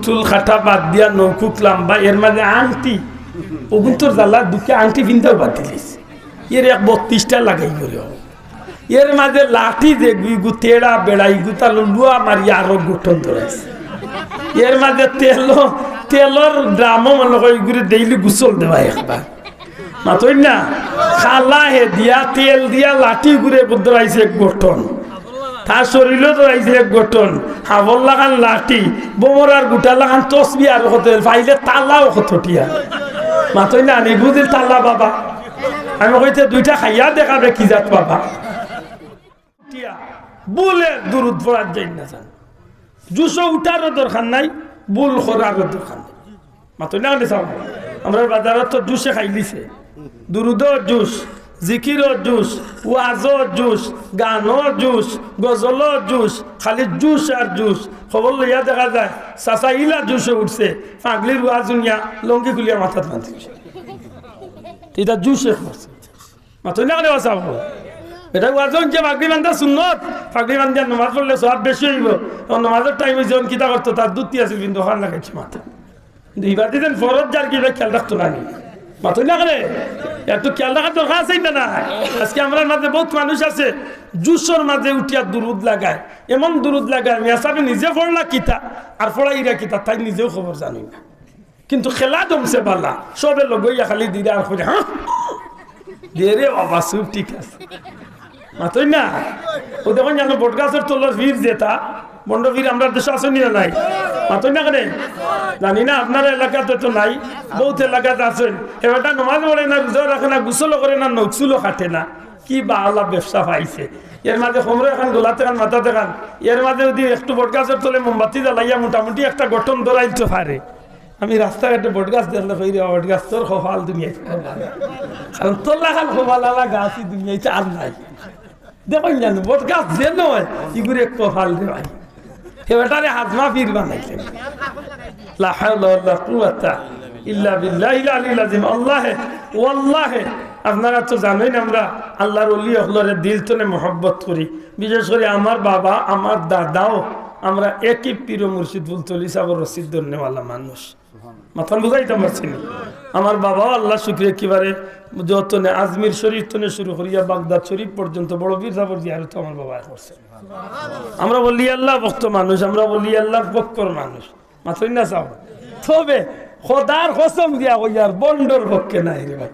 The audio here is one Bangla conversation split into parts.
চুল খাটা বাদ দিয়া নৌকুক লাম্বা এর মাঝে আংটি ওগুন্তর জ্বালা দুঃখে আংটি পিন্ধাও বাদ দিলিস এর 32টা লাগাই করে এর মাঝে লাঠি যে তেড়া বেড়াই গুতা লুয়া মারি আরো গঠন ধরাইছে এর মাঝে তেলর ড্রামও মনে হয় ঘুরে ডেইলি গুসল দেওয়া একবার মাতই না খালা হে দিয়া তেল দিয়া লাঠি ঘুরে ধরাইছে এক গঠন তার শরীরও ধরাইছে এক গঠন হাবল লাগান লাঠি বোমরার গুটা লাগান তসবি আর হতে পাইলে তালাও হতটিয়া মাতই না নি বুঝিল তালা বাবা আমি কইতে দুইটা খাইয়া দেখাবে কি জাত বাবা বলে দুরুদ পড়ার যাই না জান জুসো উঠারও দরকার নাই বুল করারও দরকার নাই মাতই না চাও আমরা বাজারত তো জুসে খাই দিছে দুরুদর জুস জিকিরও জুস ওয়াজও জুস গানও জুস গজলও জুস খালি জুস আর জুস খবর লইয়া দেখা যায় চাচা ইলা জুসে উঠছে পাগলির ওয়াজুনিয়া লঙ্গি খুলিয়া মাথাত বাঁধিছে এটা জুসে করছে মাতই না চাও এটা ওয়াজন যে পাগড়ি বান্ধা সুন্নত পাগড়ি বান্ধিয়া নমাজ পড়লে সব বেশি হইব নমাজের টাইমে যখন কিতা করতো তার দুধটি আছিল কিন্তু ওখান লাগাইছে মাথা কিন্তু এবার দিতেন ফরজ যার কি খেয়াল রাখতো না মাথই না করে এত খেয়াল রাখার দরকার আছে না আজকে আমরা মাঝে বহুত মানুষ আছে জুসর মাঝে উঠিয়া দুরুদ লাগায় এমন দুরুদ লাগায় মেসাবে নিজে পড়লা কিতা আর পড়াইরা কিতা তাই নিজেও খবর জানি না কিন্তু খেলা জমছে বালা সবে লগইয়া খালি দিদা আর করে হ্যাঁ দিয়ে রে বাবা সুপ ঠিক আছে মাতই না ও দেখুন জানো বটগাছের তলার ভিড় যেটা বন্ড ভিড় আমরা দেশে আসেনি নাই মাতই না কেন জানি না আপনার এলাকাতে তো নাই বহুত এলাকাতে আছেন এবারটা নমাজ পড়ে না রোজা রাখে না গুসলও করে না নকসুলও কাটে না কি বা আল্লাহ ব্যবসা পাইছে এর মাঝে সময় এখন গোলাতে খান মাথাতে খান এর মাঝে যদি একটু বটগাছের তলে মোমবাতি জ্বালাইয়া মোটামুটি একটা গঠন ধরাইতে পারে আমি রাস্তাঘাটে বটগাছ দেখলে কইরে বটগাছ তোর খোফাল দুনিয়ায় কারণ তোর লাগাল খোফাল আলা গাছই দুনিয়াতে আর নাই দেখুন জানো বটগাছ যে নয় ইগুরে কপাল দেওয়াই এবারে হাজমা পীর বানাইলেন লা হাওলা ওয়ালা কুওয়াতা ইল্লা বিল্লাহিল আলিল আযীম আল্লাহে ওয়াল্লাহে আপনারা তো জানেন আমরা আল্লাহর ওলি হলরে দিল তনে মহব্বত করি বিশেষ করে আমার বাবা আমার দাদাও আমরা একই পীর মুর্শিদ বুলতলি সাহেবের রশিদ ধরনেওয়ালা মানুষ মাথান বুঝাইতে পারছি না আমার বাবাও আল্লাহ শুক্রিয়া একেবারে যতনে আজমির শরীফ তনে শুরু করিয়া বাগদাদ শরীফ পর্যন্ত বড় বীর সাহেবের জিয়ারত আমার বাবা করছে আমরা বলি আল্লাহ ভক্ত মানুষ আমরা বলি আল্লাহর ভক্তর মানুষ মাথায় না চাও তবে খোদার কসম দিয়া কইয়ার বন্ডর পক্ষে নাই রে ভাই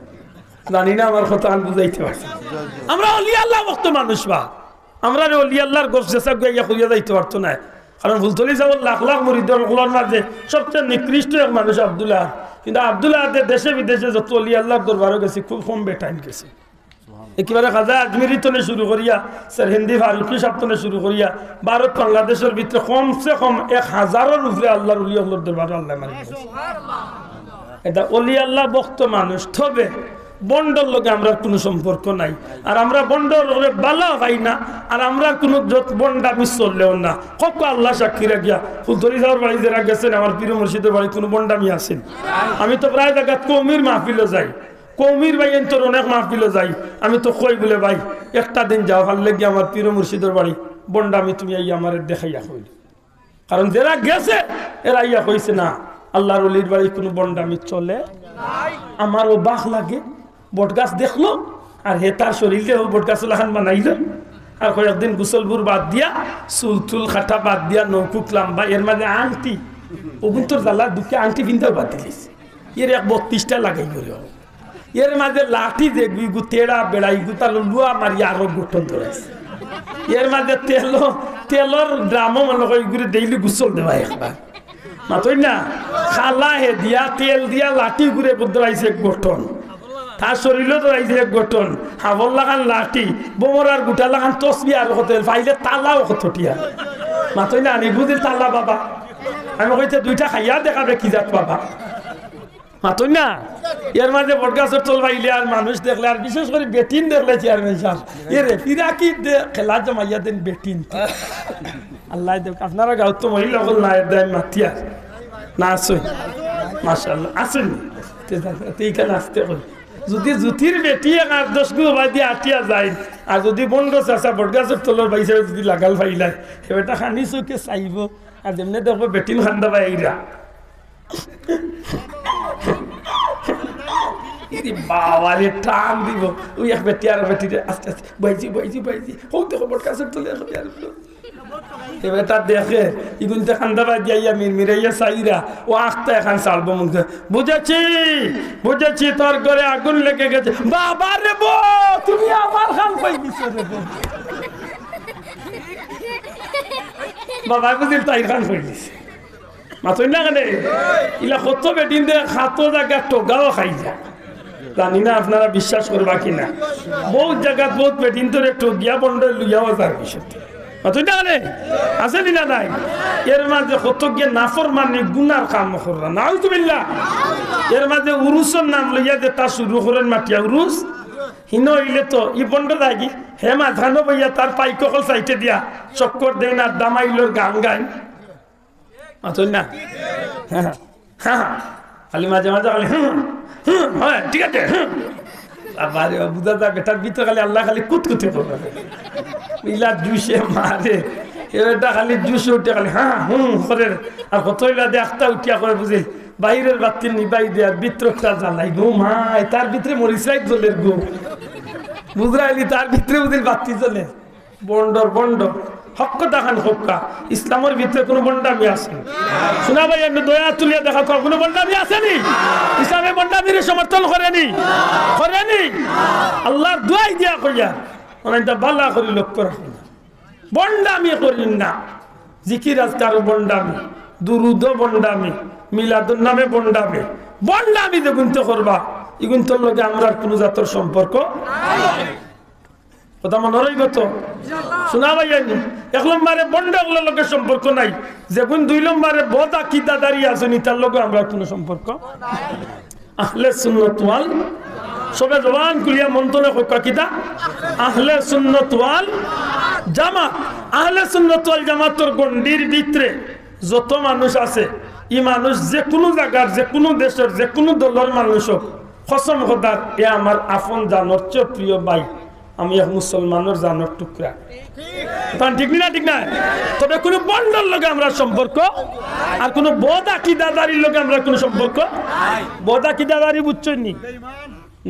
জানি না আমার কথা আমি বুঝাইতে পারছি আমরা অলি আল্লাহ ভক্ত মানুষ বা আমরা অলি আল্লাহর গোফ জেসা গইয়া কইয়া যাইতে পারতো না কারণ ফুলতলি সাহেব লাখ লাখ মুরিদর মাঝে সবচেয়ে নিকৃষ্ট এক মানুষ আব্দুল্লাহ কিন্তু আব্দুল্লাহ দেশে বিদেশে যত অলি আল্লাহর দরবারও গেছি খুব কম বেটাইম গেছে একেবারে খাজা আজমিরি তনে শুরু করিয়া স্যার হিন্দি ফারুকি সাহেব তনে শুরু করিয়া ভারত বাংলাদেশের ভিতরে কমসে কম 1000-এর উপরে আল্লাহর অলি আল্লাহর দরবারে আল্লাহ মারি এটা অলি আল্লাহ ভক্ত মানুষ তবে বন্ডর লগে আমরা কোনো সম্পর্ক নাই আর আমরা বন্ডর বালা পাই না আর আমরা কোনো বন্ডামি চললেও না কত আল্লাহ সাক্ষী রাখিয়া ফুলতলি যাওয়ার বাড়ি যারা গেছেন আমার পীর মুর্শিদের বাড়ি কোনো বন্ডামি আছেন আমি তো প্রায় জায়গা কৌমির মাহফিলে যাই কৌমির ভাই তোর অনেক মাহফিলে যাই আমি তো কই বলে ভাই একটা দিন যাও ভাল লেগে আমার পীর মুর্শিদের বাড়ি বন্ডামি তুমি আইয়া আমার দেখাইয়া কইল কারণ যারা গেছে এরা ইয়া কইছে না আল্লাহর অলির বাড়ি কোনো বন্ডামি চলে আমারও বাখ লাগে বটগাছ দেখলো আর হে তার শরীরে বটগাছ লাখান বানাইল আর কয়েকদিন গুসলপুর বাদ দিয়া চুল খাটা বাদ দিয়া নৌকুক লাম্বা এর মাঝে আংটি ওগুন্তর জ্বালা দুঃখে আংটি পিন্ধাও বাদ দিলিস এর 32টা লাগাই গেল এর মাঝে লাঠি যে তেড়া বেড়াই গুতা লুয়া মারি আরো গঠন ধরাইছে এর মাঝে তেলর ড্রামও মনে হয় ঘুরে ডেইলি গুসল দেওয়া একবার মাতই না খালা হে দিয়া তেল দিয়া লাঠি ঘুরে ধরাইছে এক গঠন তার শরীরও ধরাইছে এক গঠন হাবল লাগান লাঠি বোমরার গুটা লাগান তসবি আর হতে পাইলে তালাও হতটিয়া মাতই না নি বুঝিল তালা বাবা আমি কইতে দুইটা খাইয়া দেখাবে কি জাত বাবা মাতই না এর মাঝে বটগাছের তল পাইলে আর মানুষ দেখলে আর বিশেষ করে বেটিন দেখলে চেয়ারম্যান সাহেব এরে ফিরা কি খেলা জমাইয়া দেন বেটিন আল্লাহ দেখ আপনারা গাঁত তো মহিলা হল না দেন মাতিয়া না আসুন মাশাআল্লাহ আসুন এইখানে আসতে করি যদি জুতির বেটি 10 গু বাই দিয়ে আটিয়া যায় আর যদি বন্ধ চাষা বটগাছের তলর বাইসে যদি লাগাল ফাইলায় সেটা খানি চোখে চাইব আর যেমনি দেখবো বেটিন খান্দা বা এইরা বাবারে টান দিব ওই এক বেটি আর বেটিরে আস্তে আস্তে বাইজি বাইজি বাইজি হোক দেখো বটকাছের তুলে এবার তার দেখে ইগুনতে খান্দা বাই যাইয়া মিরাইয়া সাইরা ও আখটা এখন চালবো মুখে বুঝেছি বুঝেছি তোর ঘরে আগুন লেগে গেছে বাবা রে বো তুমি আমার খান পাই দিছো রে বাবা বুঝিল তাই খান পাই দিছে মাথই না কেন ইলা কত বেটিন দে খাতো জায়গা টোগাও খাই যা জানি না আপনারা বিশ্বাস করবা কিনা বহুত জায়গা বহুত বেটিন তোর একটু গিয়া বন্ধ লুইয়াও যার বিষয় মাথই না কেন আছে না নাই এর মাঝে কত গিয়ে নাফর মানে গুনার কাম কররা নাউজুবিল্লাহ এর মাঝে উরুসের নাম লইয়া যে তা শুরু করেন মাটিয়া উরুস হিন হইলে তো ই বন্ধ থাকি হে মাঝানো বইয়া তার পাইকল সাইটে দিয়া চক্কর দেন আর দামাইলোর গান গাইন মাথই না হ্যাঁ হ্যাঁ খালি মাঝে মাঝে খালি হ্যাঁ ঠিক আছে আবার বুঝা যায় বেটার ভিতরে খালি আল্লাহ খালি কুতকুতে করবে মিলা জুসে মারে এটা খালি জুস উঠে খালি হ্যাঁ করে আর কতইলা দেখতা উঠিয়া করে বুঝি বাইরের বাতি নিবাই দেয়ার ভিতরটা জ্বালাই গো মাই তার ভিতরে মরিচাই জ্বলের গো বুঝরাইলি তার ভিতরে বুঝিল বাতি জ্বলে বন্ডর বন্ড হক দেখান হক্কা ইসলামের ভিতরে কোনো বন্ডামি আছে শোনা ভাই আমি দয়া তুলিয়া দেখা কোনো বন্ডামি আসেনি ইসলামে বন্ডামির সমর্থন করেনি আল্লাহর দোয়াই দিয়া কইয়া অনেকটা বালা করি লক্ষ্য রাখুন বন্ডামি করিন না জিকির আজকার বন্ডামি দুরুদ বন্ডামি মিলাদুর নামে বন্ডামি বন্ডামি দেখুন তো করবা এগুন তোর লগে আমরা কোনো জাতর সম্পর্ক কথা মনে রইব তো শোনা ভাই এক নম্বরে বন্ডাগুলোর লগে সম্পর্ক নাই যেগুন দুই নম্বরে বদ আকিদা দাঁড়িয়ে আসেনি তার লগে আমরা কোনো সম্পর্ক আহলে সুন্নাত ওয়াল সবে জবান কুলিয়া মন্ত্রণে হক কিতা আহলে সুন্নাত ওয়াল জামাত আহলে সুন্নাত ওয়াল জামাতের গণ্ডির ভিতরে যত মানুষ আছে ই মানুষ যে কোনো জায়গার যে কোনো দেশের যে কোনো দলের মানুষ হোক কসম খোদার এ আমার আপন জানোর চেয়ে প্রিয় ভাই আমি এক মুসলমানের জানোর টুকরা ঠিক না ঠিক না তবে কোনো বন্ডর লগে আমরা সম্পর্ক আর কোনো বদ আকিদাদারির লগে আমরা কোনো সম্পর্ক বদ আকিদাদারি বুঝছেন নি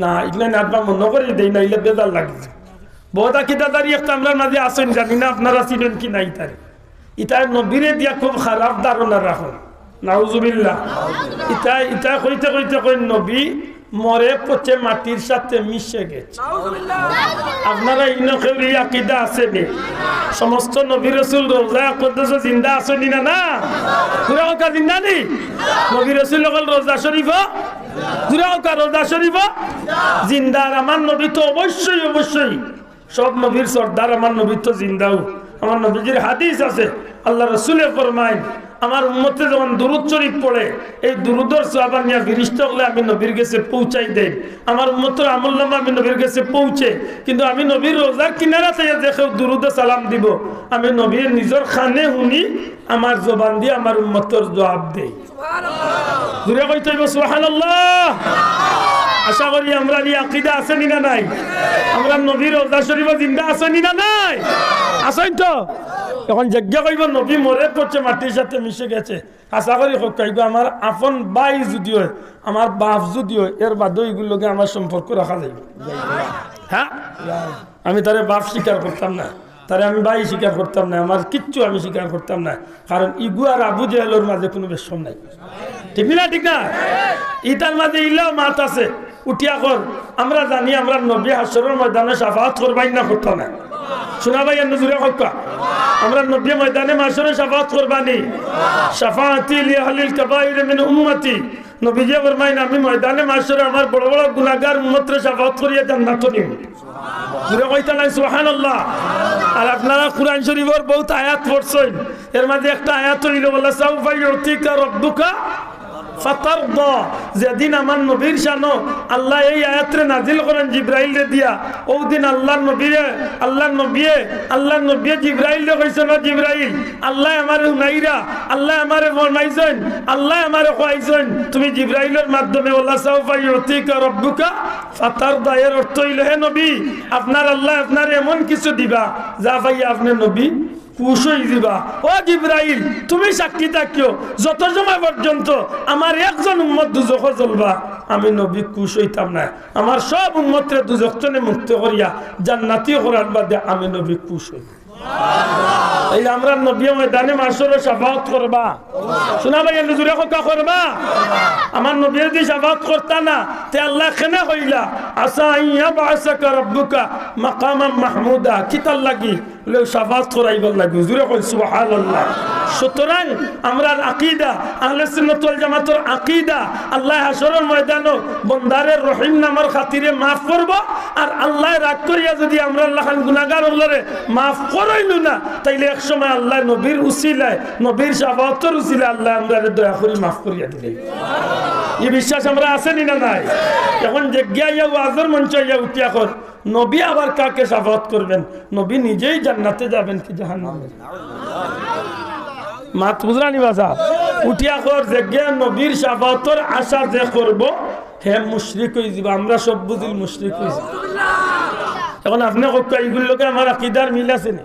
না এগুলো নাটবা মনে করে দেই না ইলে বেজার লাগছে বদ আকিদাদারি একটা আমরা মাঝে আসেন জানি না আপনারা চিনেন কি নাই তার ইটার নবীরে দিয়া খুব খারাপ ধারণা রাখুন নাউজুবিল্লাহ ইটা কইতে কইতে কই নবী মরে পচে মাটির সাথে মিশে গেছে আপনারা ইনকেউরি আকীদা আছে নে সমস্ত নবী রাসূল রওজা কুদ্দুস জিন্দা আছেন না না পুরা কা জিন্দা নি নবী রাসূল লগল রওজা শরীফ পুরা কা রওজা শরীফ জিন্দা আমার নবী তো অবশ্যই অবশ্যই সব নবীর সর্দার আমার নবী তো জিন্দাও আমার নবীজির হাদিস আছে আল্লাহ রাসূলে ফরমায় আমার উম্মতে যখন দুরূদ শরীফ পড়ে এই দুরূদের সওয়াব নিয়ে ফেরেশতা হলে আমি নবীর কাছে পৌঁছাই দেই আমার উম্মতের আমলনামা আমি নবীর কাছে পৌঁছে কিন্তু আমি নবীর রোজার কিনারা থেকে দেখে দুরূদে সালাম দিব আমি নবীর নিজের খানে শুনি আমার জবান দিয়ে আমার উম্মতের জবাব দেই সুবহানাল্লাহ জোরে কইতে হইব সুবহানাল্লাহ আশা করি আমরা এই আকীদা আছে না নাই আমরা নবীর রোজা শরীফ জিন্দা আছে না নাই আছেন তো এখন যজ্ঞ কইব নবী মরে পড়ছে মাটির সাথে মিশে গেছে আশা করি কইব আমার আপন ভাই যদি হয় আমার বাপ যদি হয় এর বাদে এগুলোকে আমার সম্পর্ক রাখা যাবে হ্যাঁ আমি তারে বাপ স্বীকার করতাম না তারে আমি ভাই স্বীকার করতাম না আমার কিচ্ছু আমি স্বীকার করতাম না কারণ ইগু আর আবু জেহেলের মাঝে কোনো বেশম নাই ঠিক না ঠিক না ইটার মাঝে ইলাও মাত আছে উঠিয়া কর আমরা জানি আমরা নবী হাসরের ময়দানে শাফাআত করবাই না করতাম না শোনা ভাই নজরে হক্কা আমরা নবী ময়দানে মাশরে শাফাআত করবানি শাফাআতি লিআহলিল কাবাইর মিন উম্মতি নবীজি ফরমায়েন আমি ময়দানে মাশরে আমার বড় বড় গুনাহগার উম্মতরে শাফাআত করিয়া জান্নাত নিব সুরে কইতা নাই সুবহানাল্লাহ আর আপনারা কুরআন শরীফের বহুত আয়াত পড়ছেন এর মধ্যে একটা আয়াত হইল বলা সাউফা ইউতিকা রাব্বুকা ফাতারদা যেদিন আমার নবীর শানো আল্লাহ এই আয়াতরে নাজিল করেন জিবরাইল রে দিয়া ওই দিন আল্লাহর নবী জিবরাইল রে কইছেন জিবরাইল আল্লাহ আমারে উনাইরা আল্লাহ আমারে ফরমাইছেন আল্লাহ আমারে কইছেন তুমি জিবরাইলের মাধ্যমে ওয়ালা সাউফা ইউতিকা রাব্বুকা ফাতারদা এর অর্থ হইল হে নবী আপনার আল্লাহ আপনারে এমন কিছু দিবা যা ভাই আপনি নবী খুশ হয়ে দিবা। ও জিবরাইল তুমি সাক্ষী থাকিও যত সময় পর্যন্ত আমার একজন উম্মত দুজখে চলবা আমি নবী খুশ হইতাম না। আমার সব উম্মতরে দুজখ থেকে মুক্ত করিয়া জান্নাতি করার বাদে আমি নবী খুশ হই। এই আমরা নবী ময়দানে মাসরে শাফাআত করবা। শোনা ভাই হুজুরে কথা করবা। আমার নবী যদি শাফাআত করতা না তে আল্লাহ কেনে কইলা আসা ইয়াবআসাকা রাব্বুকা মাকামান মাহমুদা কিতাল লাগি বলে শাফাআত করাইবার লাগি। হুজুরে কই সুবহানাল্লাহ। সুতরাং আমরার আকীদা আহলে সুন্নাত ওয়াল জামাতের আকীদা আল্লাহ হাশরের ময়দানে বন্দারের রহিম নামের খাতিরে maaf করব। আর আল্লাহ রাগ করিয়া যদি আমরা আল্লাহ গুনাহগার হলরে maaf করাইলো না তাইলে এক সময় আল্লাহ নবীর উসিলায় নবীর শাফাআতের উসিলায় আল্লাহ আমরারে দয়া করে maaf করিয়া দিবেন। এই বিশ্বাস আমরা আছেনি না নাই? এখন যে গিয়া ওয়াজের মঞ্চে ইয়া উঠিয়া কর নবী আবার কাকে শাফাআত করবেন? নবী নিজেই জান্নাতে যাবেন কি জাহান্নামে? মাত বুঝরানি বাসা উঠিয়া কর যে গিয়া নবীর শাফাআতের আশা যে করব হে মুশরিক হয়ে যাব। আমরা সব বুঝিল মুশরিক হয়ে যাব। এখন আপনি কত এইগুলোকে আমার আকীদার মিল আছে না?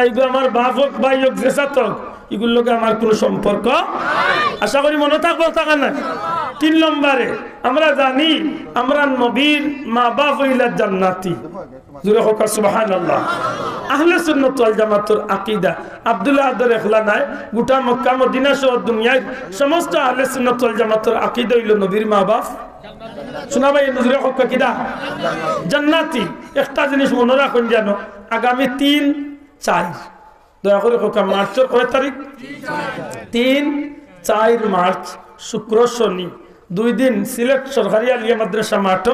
এগুলো আমার বাপ হোক ভাই হোক জেসা হোক এগুলোকে আমার কোনো সম্পর্ক আশা করি মনে থাকবো থাকা না। 3 নম্বরে আমরা জানি আমরা নবীর মা বাপ হইলা জান্নাতি। জোরে হোক সুবহানাল্লাহ। আহলে সুন্নাত ওয়াল জামাতের আকীদা আব্দুল্লাহ আদর এখলা নাই গোটা মক্কা মদিনা সহ দুনিয়ার সমস্ত আহলে সুন্নাত ওয়াল জামাতের আকীদা হইল নবীর মা বাপ শোনা ভাই নজরে হোক কিনা জান্নাতি। একটা জিনিস মনে রাখুন জানো আগামী 3-4 দয়া করে হোক মার্চের কয় তারিখ 3-4 মার্চ শুক্র শনি 2 দিন সিলেট সরকারি আলিয়া মাদ্রাসা মাঠ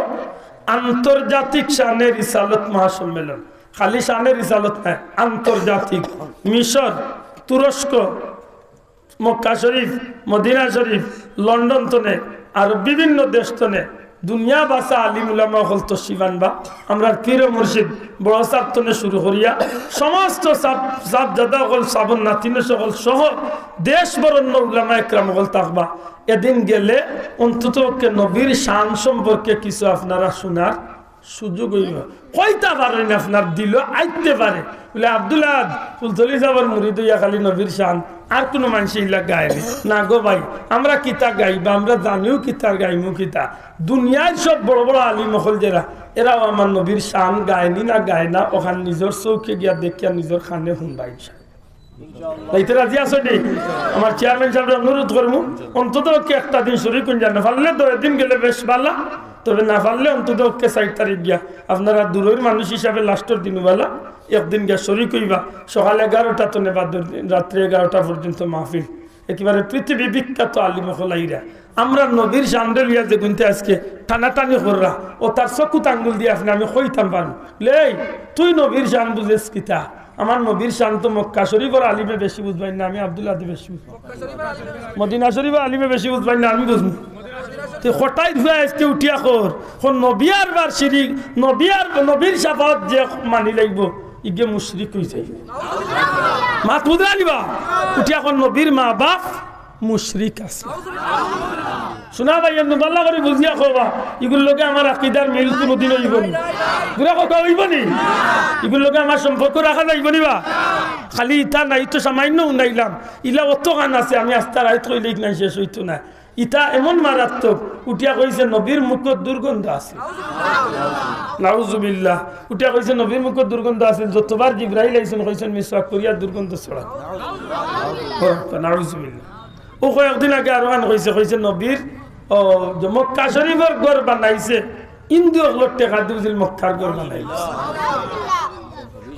আন্তর্জাতিক শানে রিসালত মহাসম্মেলন। খালি শানে রিসালত নাই আন্তর্জাতিক মিশর তুরস্ক মক্কা শরীফ মদিনা শরীফ লন্ডন তনে আর বিভিন্ন দেশ তনে দুনিয়া বাসা আলিম উলামা হল তো শিবানবা আমরা পীর মুর্শিদ বড় সাপ তনে শুরু করিয়া সমস্ত সাপ জাদা হল সাবন নাতিন সকল সহ দেশ বরণ্য উলামা একরাম হল থাকবা। এদিন গেলে অন্তত নবীর শান সম্পর্কে কিছু আপনারা শোনার সুযোগ হইব। কয়টা পারেন আপনার দিল আইতে পারে বলে আব্দুল্লাহ ফুলতলি যাবার মুরিদ হইয়া খালি নবীর শান আর কোনো মানুষ ইলা গায়নি না গো ভাই। আমরা কিতা গাইবা আমরা জানিও কিতা গাইমু কিতা। দুনিয়ার সব বড় বড় আলিম হল যারা এরাও আমার নবীর শান গায়নি না গায় না ওখান নিজের চৌকে গিয়া দেখিয়া নিজের খানে শুনবাই যাইতে রাজি আছো নি? আমার চেয়ারম্যান সাহেব অনুরোধ করবো অন্তত একটা দিন শরীর কোন জানা পারলে 2 দিন গেলে বেশ ভালো, তবে না পারলে অন্তত 4 তারিখ গিয়া আপনারা দূরের মানুষ হিসাবে লাস্টের দিন বেলা একদিন গিয়া শরীর কইবা। সকাল 11টা তো নেবা রাত্রে 11টা পর্যন্ত মাহফিল একেবারে পৃথিবী বিখ্যাত আলিম হলাইরা আমরা নবীর সামনে লিয়া যে গুনতে আজকে টানাটানি কররা ও তার চকুত আঙ্গুল দিয়ে আপনি আমি কইতাম পারবো লে তুই নবীর শান বুঝেছ কিতা? আমার নবীর শান তো মক্কা শরীফের আলিমে বেশি বুঝবাই না, আমি আব্দুল্লাহ বেশি বুঝবো। মদিনা শরীফের আলিমে বেশি বুঝবাই না, আমি বুঝবো। হঠাৎ হয়ে আজকে উঠিয়া কর নবী আর বার শিরিক নবী আর নবীর শাফাত যে মানি লাগব ইগে মুশরিক হয়ে যায়। মাত বুঝা নিবা উঠিয়া কর নবীর মা বাপ মুশরিক আছে। শোনা ভাই বাল্লা করে বুঝিয়া খোবা এগুলোর লোকে আমার আকীদার মিল কোনোদিন হইব নি? ঘুরা কথা হইব নি? এগুলোর লোকে আমার সম্পর্ক রাখা যাইব নিবা? খালি ইটা নাই তো সামান্য উনাইলাম ইলা অত গান আছে আমি আস্তার আয়ত কইলে নাই শেষ হইতো না। ইটা এমন মারাত্মক উঠিয়া কইছে নবীর মুখত দুর্গন্ধ আছে। নাউজুবিল্লাহ। উঠিয়া কইছে নবীর মুখত দুর্গন্ধ আছে। যতবার জিবরাইল আইছেন কইছেন মিসওয়াক করিয়া দুর্গন্ধ ছড়া। নাউজুবিল্লাহ। ও কয়েকদিন আগে আরো গান কইছে নবীর যে মক্কা শরীফের ঘর বানাইছে ইন্দু টেকা দিয়েছিল মক্কার ঘর বানাইছে।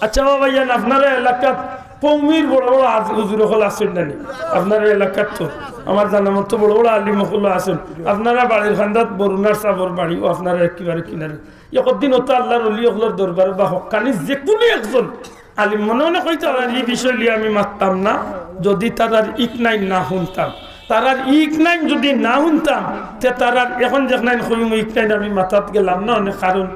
আচ্ছা ভাইয়ান আপনারা এলাকাত কৌমির বড় বড় হুজুর হল আছেন নানি? আপনারা এলাকার তো আমার জানা মতো বড় বড় আলিম হল আছেন। আপনারা বাড়ির খান্দাত বরুণার সাবর বাড়ি ও আপনারা একেবারে কিনারে একদিন হতো আল্লাহর অলি হকলের দরবার বা হকানি যে কোনো একজন আলিম মনে মনে কইতে এই বিষয় নিয়ে আমি মারতাম না যদি তার ইকনাইন না শুনতাম। তারার ইকনাইন যদি না শুনতাম তে তারার এখন যেখানে ইকনাইন আমি মাথাত গেলাম না অনেক কারণ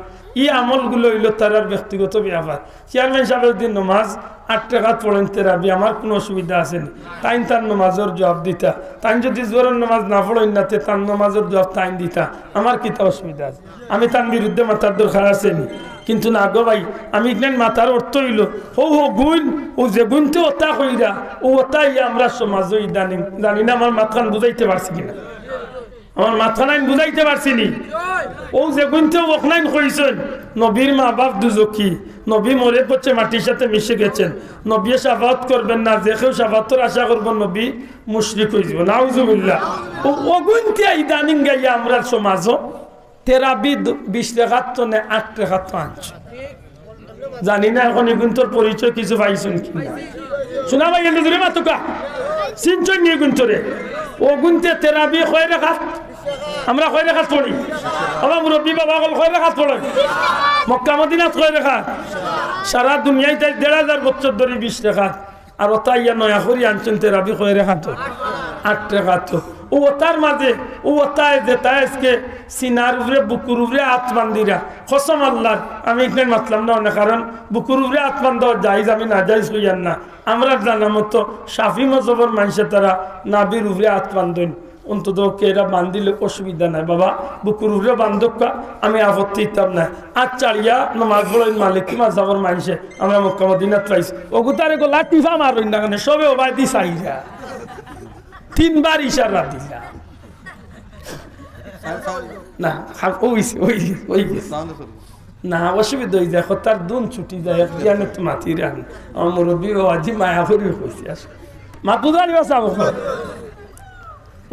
ই আমলগুলো হইল তারার ব্যক্তিগত ব্যাপার। চেয়ারম্যান সাহেবের দিন নমাজ 8 টাকা পড়েন তেরাবি আমার কোনো অসুবিধা আসেনি। তাই তার নমাজের জবাব দিতা। তাই যদি জোরের নমাজ না পড়েন না তার নমাজের জবাব তাই দিতা আমার কিতা অসুবিধা আছে? আমি তার বিরুদ্ধে মাথার দরকার আসেনি। কিন্তু না গো ভাই আমি এখানে মাথার অর্থ হইল ও গুণ ও যে গুণতে ওতা কইরা ও ওতাই আমরা সমাজ ইদানিং জানি না আমার মাথান বুঝাইতে পারছি কিনা আমার মাথা নাই বুঝাইতে পারছি নি ও যে গুণতে ওখানে কইছেন নবীর মা বাপ দুজকি নবী মরে পড়ছে মাটির সাথে মিশে গেছেন নবী শাফাত করবেন না যে কেউ শাফাতের আশা করবেন নবী মুশরিক হয়ে যাব নাউজুবিল্লাহ ও গুণতে ইদানিং গাইয়া আমরা সমাজও তেরাবি 20 টাকা তো না 8 টাকা তো আনছে জানি না এখন এগুন তোর পরিচয় কিছু পাইছেন কিনা শোনা ভাই এলে ধরে মাতুকা সিনচন নিয়ে গুণ তোরে ও গুনতে তেরাবি কয় রাখাত আমরা কয় রাখাত পড়ি আমার মুরব্বী বাবা বল কয় রাখাত পড়ে মক্কা মদিনাত কয় রাখাত সারা দুনিয়ায় তাই 1500 বছর ধরে 20 টাকা আর ওটা ইয়া নয়া করি আনছেন তেরাবি কয় রাখাত 8 টাকা তো ও তার মাঝে ও তাই যে তাই আজকে সিনার উপরে বুকুর উপরে আত্মান্দিরা কসম আল্লাহর আমি এখানে মাতলাম না অনেক কারণ বুকুর উপরে আত্মান দেওয়া জায়েজ আমি না জায়েজ হইয়ান না আমরা জানা মতো শাফি মজহবের মানুষে তারা নাবির উপরে আত্মান দেন অন্তত এরা বান্ধিলে অসুবিধা নাই বাবা বুকুর উপরে বান্ধবকা আমি আপত্তি দিতাম না আর চাড়িয়া নমাজ পড়েন মালিক কিমা যাবর মানুষে আমরা মক্কা মদিনাত পাইছি ওগুতারে গো লাঠিফা মারবেন না কেন সবে ওবাই দি চাইরা 3 বার ইশারা দিলা না না অসুবিধা হয়ে যায় তার দুন ছুটি যায় জ্ঞানে তো মাতি রান আমার মুরব্বী ও আজি মায়া করে কইছে আসলে মা বুঝালি বাসা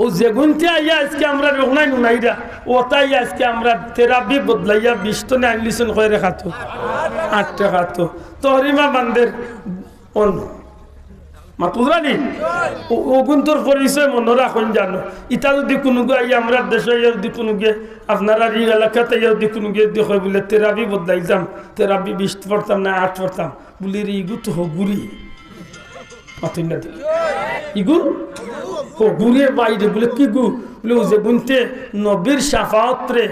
ও যে গুনতে আইয়া আজকে আমরা রোগনাই নুনাইরা ও তাই আজকে আমরা থেরাপি বদলাইয়া 20 টনে আনলিশন করে রেখাতো 8 টাকা তো তহরিমা বান্দের অন্য মা পুজরানি ও গুন্তর পরিচয় মনে রাখুন জানো ইটা যদি কোনো আইয়া আমরা দেশে যদি কোনো গে আপনারা এই এলাকাতে যদি কোনো গে দেখে বলে থেরাপি বদলাই যাম থেরাপি 20 পড়তাম না 8 পড়তাম বলি রে ইগু তো গুড়ি মাথুন না ইগু ও গুড়ির বাইরে বলে কি গু বলে ও যে গুনতে নবীর শাফাআতরে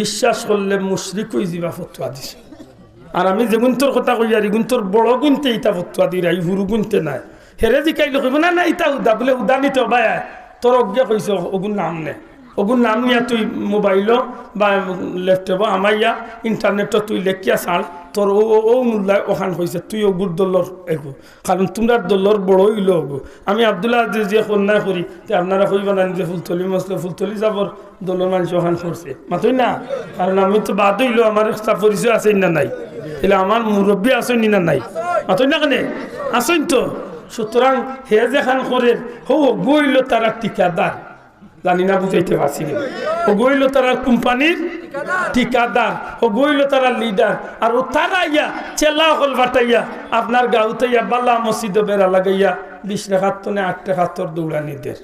বিশ্বাস করলে মুশরিক হয়ে যাবা ফতোয়া দিছে আর আমি যে গুন্তর কথা কই আর গুন্তর বড় গুনতে ইটা ফতোয়া দি রাই হুরু গুনতে নাই হেরে জিকাইলে কইব না না ইটা উদা বলে উদানিত ভাই তোর অজ্ঞা কইছ ওগুন নাম নে ওগুন নাম নিয়া তুই মোবাইল বা ল্যাপটপ আমাইয়া ইন্টারনেট তুই লেখিয়া ছাড় তোর ও মূল্য ওখান হয়েছে তুই ওগুর দলর এগু কারণ তোমরা দলর বড় হইল ওগু আমি আব্দুল্লাহ যে কন্যা করি তো আপনারা কইবা না যে ফুলতলি মসলে ফুলতলি যাবর দলর মানুষ ওখান করছে মাতই না কারণ আমি তো বাদ হইল আমার একটা পরিচয় আছে না নাই তাহলে আমার মুরব্বী আসেনি না নাই মাতই না কেন আসেন তো সুতরাং হে যেখান করে হো গইল তারা ঠিকাদার জানি না বুঝাইতে পারছি না ও গইল তারা কোম্পানির ঠিকাদার ও গইল তারা লিডার আর ও তারা ইয়া চেলা হল বাটাইয়া আপনার গাঁওতে ইয়া বালা মসজিদে বেড়া লাগাইয়া 20 টাকা তো না 8 টাকা তোর দৌড়ানিদের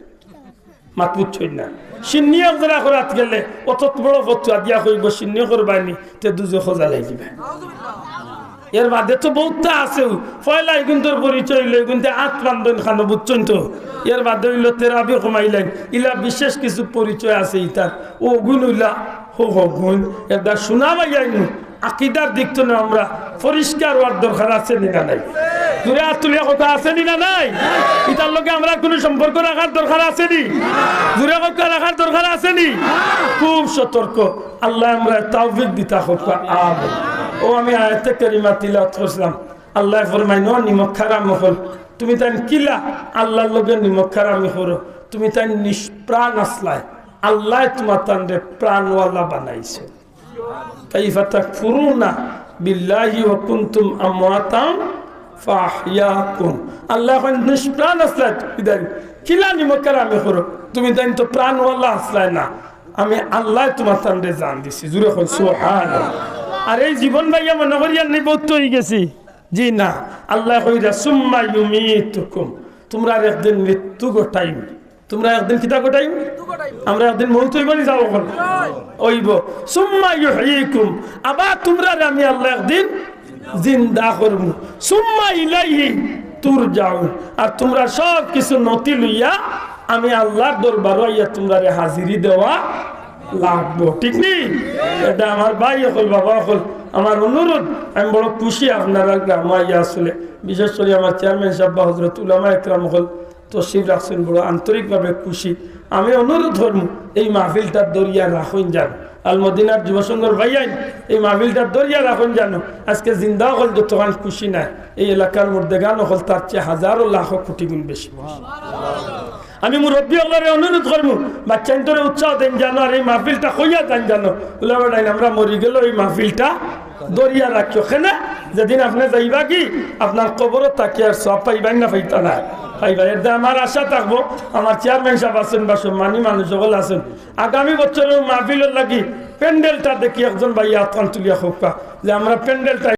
মাত বুঝছই না সিন্নিয়া যারা করাত গেলে অত বড় ফতুয়া দিয়া কইব সিন্নিয়া করবানি তে দুজো খোঁজা লাগিবে এর বাদে তো বহুতটা আছে পয়লা কিন্তু পরিচয় হইল কিন্তু আত্মান্দন খানো বুঝছেন তো এর বাদে হইল তেরাবি কমাইলেন ইলা বিশেষ কিছু পরিচয় আছে ইতার ও গুণ হইলা হো গুণ এটা শোনা বাইয়াইনু আকিদার দিক তো না আমরা পরিষ্কার হওয়ার দরকার আছে না নাই দূরে তুলিয়া কথা আছে না নাই ইতার লগে আমরা কোনো সম্পর্ক রাখার দরকার আছে নি দূরে কথা রাখার দরকার আছে নি খুব সতর্ক আল্লাহ আমরা তাওফিক দিতা হোক আমিন ও আমি আয়াতে কারিমা তিলাওয়াত করছিলাম আল্লাহ ফরমাইনো নিমক খারামি হল তুমি তাই কিলা আল্লাহর লগে নিমক খারামি করো তুমি তাই নিষ্প্রাণ আসলাই আল্লাহ তোমার তান্ডে প্রাণওয়ালা বানাইছে কাইফা তাকফুরুনা বিল্লাহি ওয়া কুনতুম আমওয়াতান ফাহইয়াকুম আল্লাহ কোন নিষ্প্রাণ আসলাই ইদার কিলা নিমক খারামি করো তুমি তাই তো প্রাণওয়ালা আসলাই না আমি আল্লাহ তোমার তান্ডে জান দিছি জুরে কই সুবহানাল্লাহ আর এই জীবন ভাইয়া মনে করিয়া নিবদ্ধ হয়ে গেছি জি না আল্লাহ কইরা সুম্মা ইউমিতুকুম তোমরা একদিন মৃত্যু ঘটাইব তোমরা একদিন কিতা ঘটাইব আমরা একদিন মৌত হইব নি যাও কোন হইব সুম্মা ইউহয়িকুম আবার তোমরা আমি আল্লাহ একদিন জিন্দা করব সুম্মা ইলাইহি তুরজাউন আর তোমরা সব কিছু নতি লইয়া আমি আল্লাহর দরবারে আইয়া তোমরা হাজিরি দেওয়া লাগবো ঠিক নেই এটা আমার ভাই হল বাবা হল আমার অনুরোধ আমি বড় খুশি আপনারা গ্রামাইয়া আসলে বিশেষ করে আমার চেয়ারম্যান সাহেব হযরত উলামা ইকরাম হল তশরিফ রাখছেন বড় আন্তরিকভাবে খুশি আমি অনুরোধ করব এই মাহফিলটা দরিয়া রাখুন যান আল মদিনার যুবসংঘর ভাইয়াই এই মাহফিলটা দরিয়া রাখুন জানো আজকে জিন্দা হল যতক্ষণ খুশি নাই এই এলাকার মধ্যে গান হল তার চেয়ে হাজারো লাখ কোটি গুণ বেশি। আমি মুরব্বী আল্লাহরে অনুরোধ করবো বাচ্চান্তরে উৎসাহ দেন জানো আর এই মাহফিলটা কইয়া দেন জানো উলাবাই আমরা মরি গেল এই মাহফিলটা দরিয়া রাখিও কেনা যেদিন আপনি যাইবা কি আপনার কবরও তাকে আর সব পাইবাই না পাইতা না পাইবা। এর আমার আশা থাকবো আমার চেয়ারম্যান সাহেব আছেন বা সম্মানী মানুষ সকল আছেন আগামী বছরের মাহফিলের লাগি প্যান্ডেলটা দেখি একজন ভাইয়া আত্মান তুলিয়া হোক যে আমরা প্যান্ডেলটা